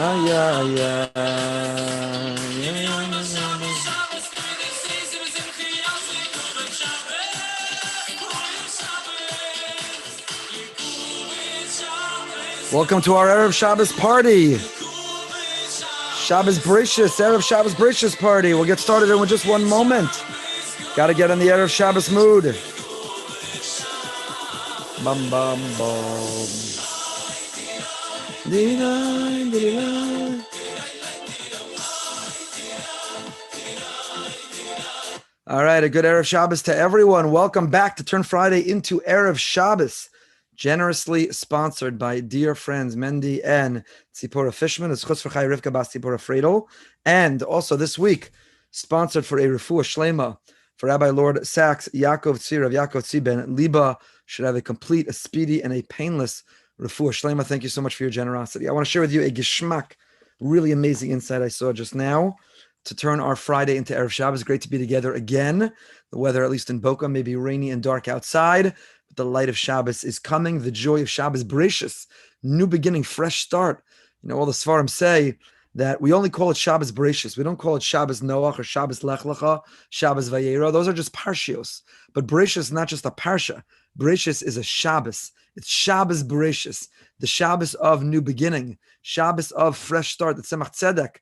Welcome to our Erev Shabbos party. Shabbos Brishis, Erev Shabbos Brishis party. We'll get started in just one moment. Got to get in the Erev Shabbos mood. Bum, bum, bum. All right, a good Erev Shabbos to everyone. Welcome back to turn Friday into Erev Shabbos. Generously sponsored by dear friends Mendy and Tzipora Fishman. It's Chutz V'chai Rivka Bas Tzipora Friedel. And also this week, sponsored for a refuah shlema for Rabbi Lord Sachs, Yaakov Tzir of Yaakov Tzir ben Liba, should have a complete, a speedy, and a painless refuah shlema. Thank you so much for your generosity. I want to share with you a geschmack, really amazing insight I saw just now to turn our Friday into Erev Shabbos. Great to be together again. The weather, at least in Boca, may be rainy and dark outside. The light of Shabbos is coming. The joy of Shabbos Bereshis, new beginning, fresh start. You know, all the Svarim say that we only call it Shabbos Bereshis. We don't call it Shabbos Noach or Shabbos Lech Lecha, Shabbos Vayera. Those are just parshios. But Bereshis is not just a parsha. Bereshis is a Shabbos. It's Shabbos Bereshis, the Shabbos of new beginning, Shabbos of fresh start. The Tzemach Tzedek,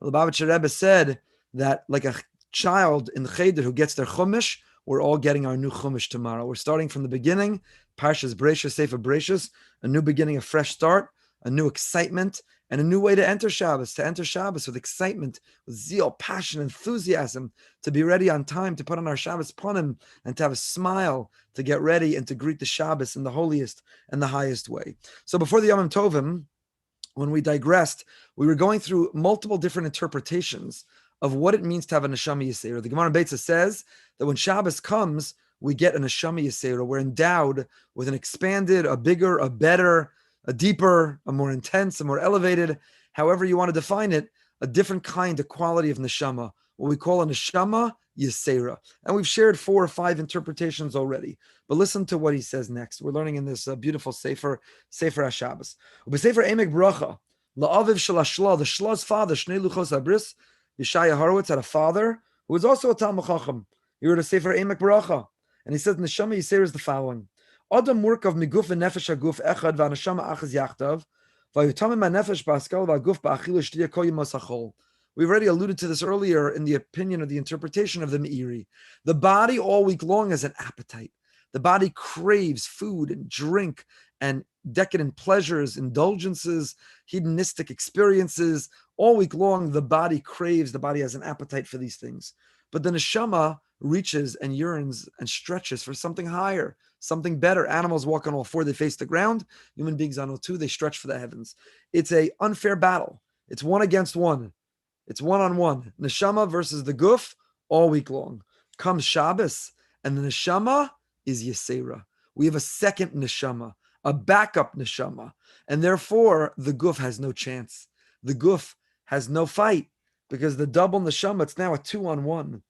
the Lubavitcher Rebbe said that like a child in the Cheder who gets their Chumash, we're all getting our new Chumash tomorrow. We're starting from the beginning. Parshas Bereshis, Sefer Bereshis, a new beginning, a fresh start, a new excitement, and a new way to enter Shabbos with excitement, with zeal, passion, enthusiasm, to be ready on time, to put on our Shabbos panim, and to have a smile, to get ready and to greet the Shabbos in the holiest and the highest way. So before the Yom Tovim, when we digressed, we were going through multiple different interpretations of what it means to have a neshama yisera. The Gemara in Beitza says that when Shabbos comes, we get a neshama yisera. We're endowed with an expanded, a bigger, a better, a deeper, a more intense, a more elevated, however you want to define it, a different kind of quality of neshama, what we call a neshama yisera. And we've shared 4 or 5 interpretations already. But listen to what he says next. We're learning in this beautiful Sefer HaShabbos. Sefer Emek Bracha, La'aviv Shel HaShla, the Shla's father, Shnei Luchos Abris, Yeshaya Horowitz had a father who was also a Talmud Chacham. He wrote a Sefer Emek Bracha, and he says Neshama Yisera is the following: Adam murkav miguf v'nefesh haguf echad v'aneshama achaz yachtav v'yutamim ha'nefesh ba'askal v'aguf ba'achilu shtiya kol yom ha'sachol. We've already alluded to this earlier in the opinion of the interpretation of the Meiri. The body all week long has an appetite. The body craves food and drink and decadent pleasures, indulgences, hedonistic experiences. All week long, the body craves, the body has an appetite for these things. But the neshama reaches and yearns and stretches for something higher, something better. Animals walk on all 4, they face the ground. Human beings on all 2, they stretch for the heavens. It's an unfair battle. It's 1 against 1. It's 1-on-1. Neshama versus the guf all week long. Comes Shabbos, and the neshama is Yisera. We have a second neshama, a backup neshama, and therefore the guf has no chance. The guf has no fight because the double neshama, it's now a 2-on-1.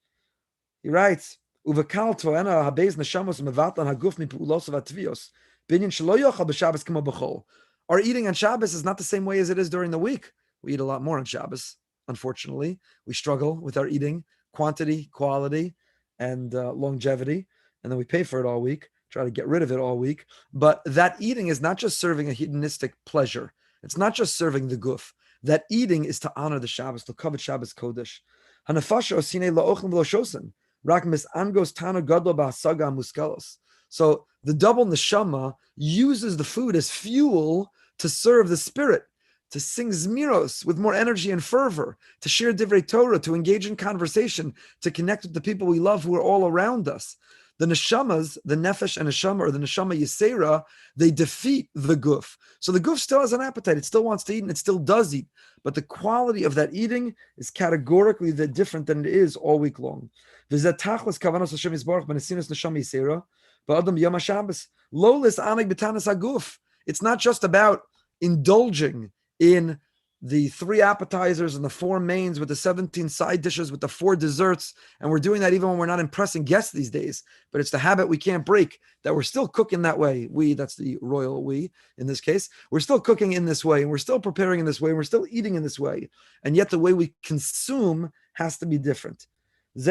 He writes, "Uvekal toena habez neshamos mevatlan haguf mipulos vatvios binyan shelo yochal b'Shabbos k'mo b'chol." Our eating on Shabbos is not the same way as it is during the week. We eat a lot more on Shabbos. Unfortunately, we struggle with our eating quantity, quality, and longevity, and then we pay for it all week. Try to get rid of it all week. But that eating is not just serving a hedonistic pleasure. It's not just serving the guf. That eating is to honor the Shabbos, to covet Shabbos Kodesh. Hanafasha osine la'ochlim v'lo rak mis angos tana gadlo ba'asaga muskalos. So the double neshama uses the food as fuel to serve the spirit, to sing zmiros with more energy and fervor, to share divrei Torah, to engage in conversation, to connect with the people we love who are all around us. The neshamas, the nefesh and neshama, or the neshama yisera, they defeat the guf. So the guf still has an appetite. It still wants to eat, and it still does eat. But the quality of that eating is categorically different than it is all week long. It's not just about indulging in the 3 appetizers and the 4 mains with the 17 side dishes with the 4 desserts. And we're doing that even when we're not impressing guests these days. But it's the habit we can't break, that we're still cooking that way. We, that's the royal we in this case. We're still cooking in this way, and we're still preparing in this way, and we're still eating in this way. And yet the way we consume has to be different. Because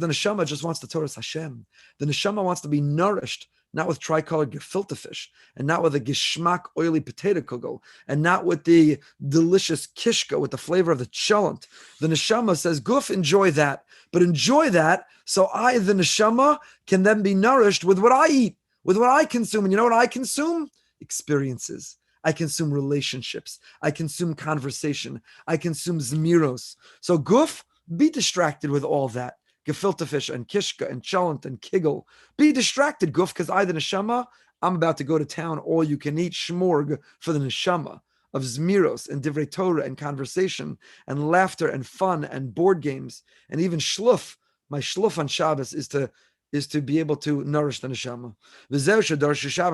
the neshama just wants the Torah Hashem. The neshama wants to be nourished, not with tricolored gefilte fish, and not with a geschmack oily potato kugel, and not with the delicious kishka with the flavor of the cholent. The neshama says, "Guf, enjoy that, but enjoy that so I, the neshama, can then be nourished with what I eat, with what I consume." And you know what I consume? Experiences. I consume relationships. I consume conversation. I consume zmiros. So guf, be distracted with all that. Gefilte fish and kishka and cholent and kigel. Be distracted, guf, because I, the neshama, I'm about to go to town, all you can eat shmorg for the neshama of zmiros and divrei Torah and conversation and laughter and fun and board games and even shluf. My shluf on Shabbos is to be able to nourish the neshama.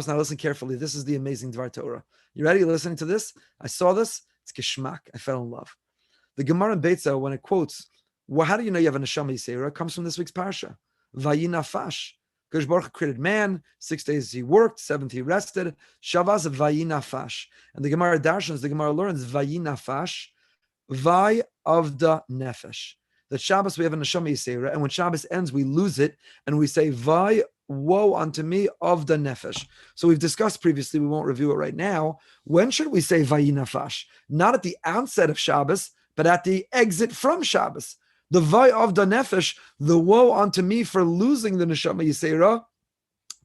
Now listen carefully. This is the amazing Dvar Torah. You ready? Listening to this? I saw this. It's geschmack. I fell in love. The Gemara in Beitza, when it quotes, well, how do you know you have a neshama yisera? It comes from this week's parsha. Vayinafash. Kodesh Baruch Hu created man. 6 days he worked. 7th he rested. Shavas vayinafash. And the Gemara darshans, the Gemara learns vayinafash, vay of the nefesh. That Shabbos we have a neshama yisera, and when Shabbos ends we lose it, and we say vay, woe unto me of the nefesh. So we've discussed previously, we won't review it right now. When should we say vayinafash? Not at the onset of Shabbos, but at the exit from Shabbos. The vay of the nefesh, the woe unto me for losing the neshama yisera,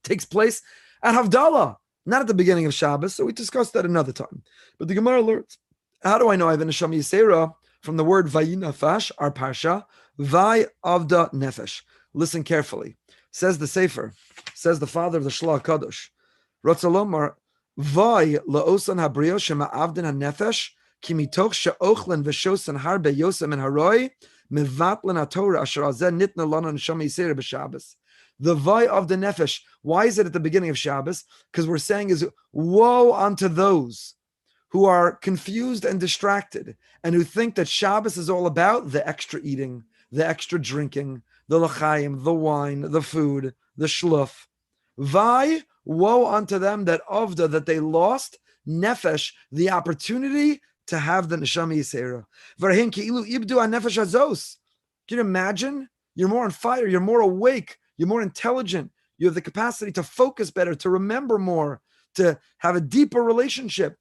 takes place at Havdalah, not at the beginning of Shabbos. So we discussed that another time. But the Gemara learns, how do I know I have a neshama yisera? From the word vayinafash, our parsha, vay of the nefesh. Listen carefully. Says the Sefer, says the father of the Shlah Kadosh, Rotzalomar, vay laosan habriyo shema avdin ha-nefesh, ki mitoch she'ochlen v'shosan harbe yosem en haroi, mevatlen ha-Torah asher azeh nitna lana neshama yisera b'Shabbos. The vay of the nefesh. Why is it at the beginning of Shabbos? Because we're saying is, woe unto those who are confused and distracted and who think that Shabbos is all about the extra eating, the extra drinking, the l'chaim, the wine, the food, the shluf. Vai, woe unto them that they lost, nefesh, the opportunity to have the neshama yisera. V'rahin ki'ilu ibdu ha-nefesh hazos. Can you imagine? You're more on fire, you're more awake, you're more intelligent, you have the capacity to focus better, to remember more, to have a deeper relationship.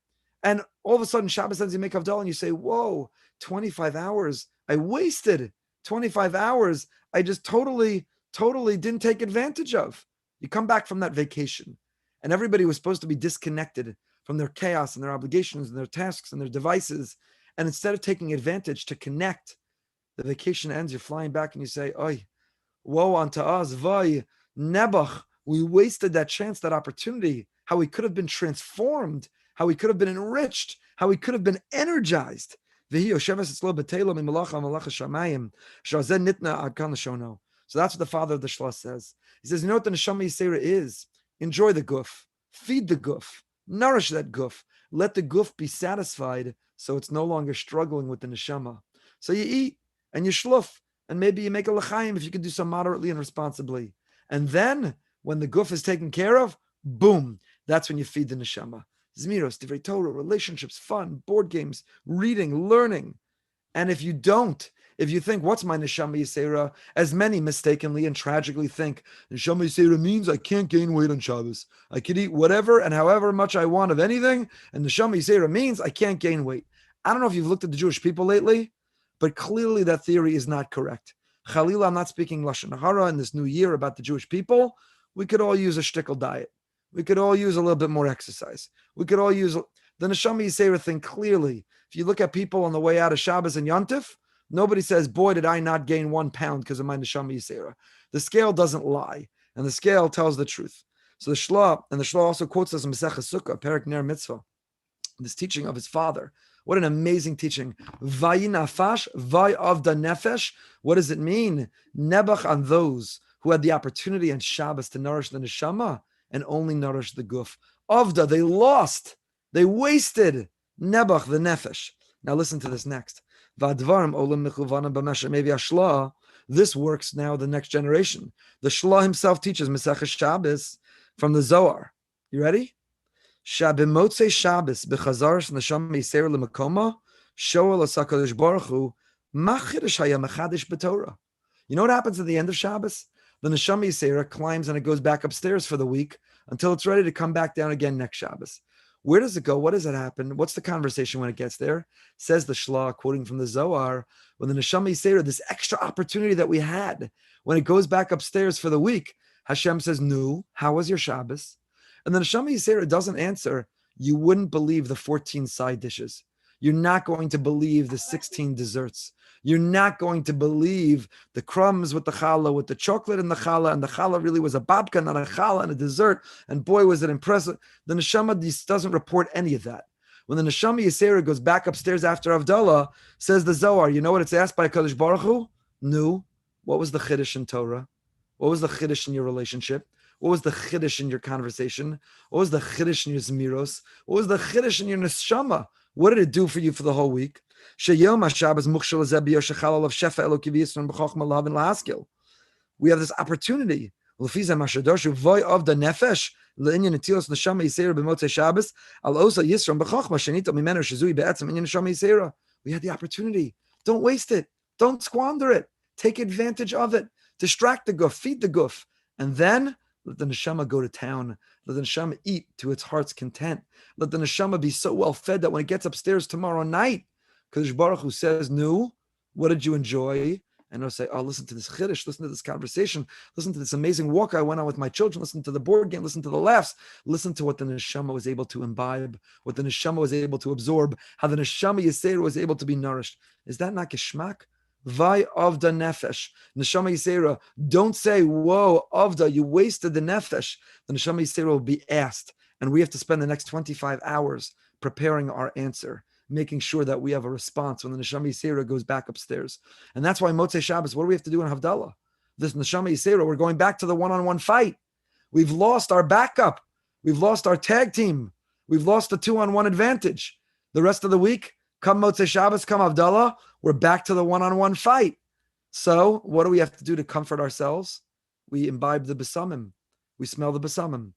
And all of a sudden, Shabbos ends, you make Havdalah and you say, whoa, 25 hours, I wasted 25 hours. I just totally didn't take advantage of. You come back from that vacation and everybody was supposed to be disconnected from their chaos and their obligations and their tasks and their devices. And instead of taking advantage to connect, the vacation ends, you're flying back and you say, oy, woe unto us, vay, nebach, we wasted that chance, that opportunity, how we could have been transformed, how we could have been enriched, how we could have been energized. So that's what the father of the Shlosh says. He says, you know what the neshama yisera is? Enjoy the guf, feed the guf, nourish that guf, let the guf be satisfied so it's no longer struggling with the neshama. So you eat and you shluf, and maybe you make a l'chaim if you can do so moderately and responsibly. And then when the guf is taken care of, boom, that's when you feed the neshama. Zmiros, divrei Torah, relationships, fun, board games, reading, learning. And if you think, what's my neshama yisera? As many mistakenly and tragically think, neshama yisera means I can't gain weight on Shabbos. I can eat whatever and however much I want of anything, and neshama yisera means I can't gain weight. I don't know if you've looked at the Jewish people lately, but clearly that theory is not correct. Chalila, I'm not speaking Lashon Hara in this new year about the Jewish people. We could all use a shtickle diet. We could all use a little bit more exercise. We could all use the neshama yisera thing clearly. If you look at people on the way out of Shabbos and Yontif, nobody says, boy, did I not gain 1 pound because of my neshama yisera. The scale doesn't lie, and the scale tells the truth. So the Shlah also quotes us in Masechah Sukkah, Perek Ner Mitzvah, this teaching of his father. What an amazing teaching. Vayinafash, vay of the nefesh. What does it mean? Nebach on those who had the opportunity on Shabbos to nourish the neshama and only nourish the guf. Avda, they lost. They wasted Nebuch, the Nefesh. Now listen to this next. Vadvarim olam mechuvanam b'mesher mevi ashla. This works now the next generation. The Shla himself teaches Mesechus Shabbos from the Zohar. You ready? Shabimotzei Shabbos b'chazaras neshama yiseir l'makoma shoel asakadosh baruch hu machidish haya mechadish b'Torah. You know what happens at the end of Shabbos? The neshama yiseir climbs and it goes back upstairs for the week until it's ready to come back down again next Shabbos. Where does it go? What does it happen? What's the conversation when it gets there? Says the Shla, quoting from the Zohar, when the neshama yiseir, this extra opportunity that we had, when it goes back upstairs for the week, Hashem says, "Nu, how was your Shabbos?" And the neshama yiseir doesn't answer. You wouldn't believe the 14 side dishes. You're not going to believe the 16 desserts. You're not going to believe the crumbs with the challah, with the chocolate in the challah, and the challah really was a babka, not a challah, and a dessert. And boy, was it impressive. The neshama doesn't report any of that. When the neshama yiseir goes back upstairs after Havdalah, says the Zohar, you know what it's asked by Kadosh Baruch Hu? Nu, what was the chiddush in Torah? What was the chiddush in your relationship? What was the chiddush in your conversation? What was the chiddush in your zemiros? What was the chiddush in your neshama? What did it do for you for the whole week? We have this opportunity. We had the opportunity. Don't waste it. Don't squander it. Take advantage of it. Distract the guf, feed the guf, and then let the neshama go to town. Let the neshama eat to its heart's content. Let the neshama be so well fed that when it gets upstairs tomorrow night, Kadosh Baruch Hu says, "Nu, what did you enjoy?" And I'll say, "Oh, listen to this chiddush, listen to this conversation, listen to this amazing walk I went on with my children, listen to the board game, listen to the laughs, listen to what the neshama was able to imbibe, what the neshama was able to absorb, how the neshama yiseir was able to be nourished." Is that not geschmack? Vai avda nefesh, neshama yiseira. Don't say, "Whoa, avda, you wasted the nefesh." The neshama yiseira will be asked, and we have to spend the next 25 hours preparing our answer, making sure that we have a response when the neshama yiseira goes back upstairs. And that's why Motzei Shabbos, what do we have to do in Havdalah? This neshama yiseira, we're going back to the one-on-one fight. We've lost our backup. We've lost our tag team. We've lost the 2-on-1 advantage. The rest of the week, come Motzei Shabbos, come Havdalah, we're back to the one-on-one fight. So what do we have to do to comfort ourselves? We imbibe the besamim. We smell the besamim.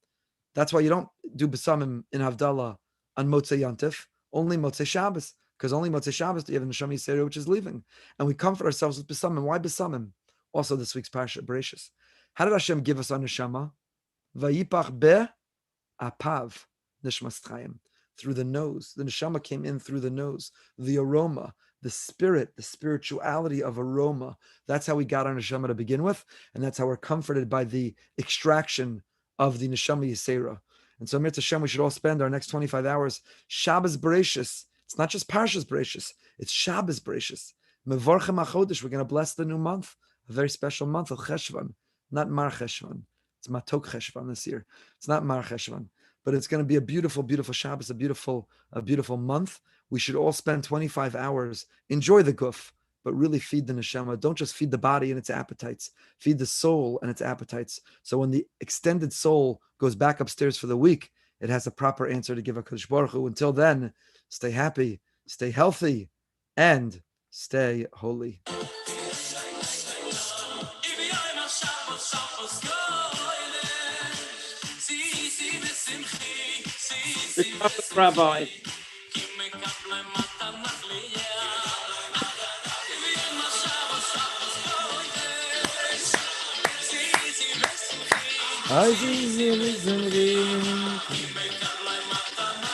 That's why you don't do besamim in Havdalah on Motzei Yantif, only Motzei Shabbos, because only Motzei Shabbos do you have a neshama yiseira which is leaving. And we comfort ourselves with besamim. Why besamim? Also this week's Parsha Bereshis. How did Hashem give us our neshama? Vayipach be apav nishmas chayim. Through the nose. The neshama came in through the nose. The aroma, the spirit, the spirituality of aroma. That's how we got our neshama to begin with. And that's how we're comforted by the extraction of the neshama yiseira. And so, Mir Hashem, we should all spend our next 25 hours Shabbos Bereshis. It's not just Parshas Bereshis, it's Shabbos Bereshis. Mevorchem HaChodesh, we're going to bless the new month, a very special month of Cheshvan, not Mar Cheshvan. It's Matok Cheshvan this year. It's not Mar Cheshvan, but it's going to be a beautiful, beautiful Shabbos, a beautiful month. We should all spend 25 hours, enjoy the guf, but really feed the neshama. Don't just feed the body and its appetites. Feed the soul and its appetites. So when the extended soul goes back upstairs for the week, it has a proper answer to give a Kadosh Baruch Hu. Until then, stay happy, stay healthy, and stay holy. Rabbi. I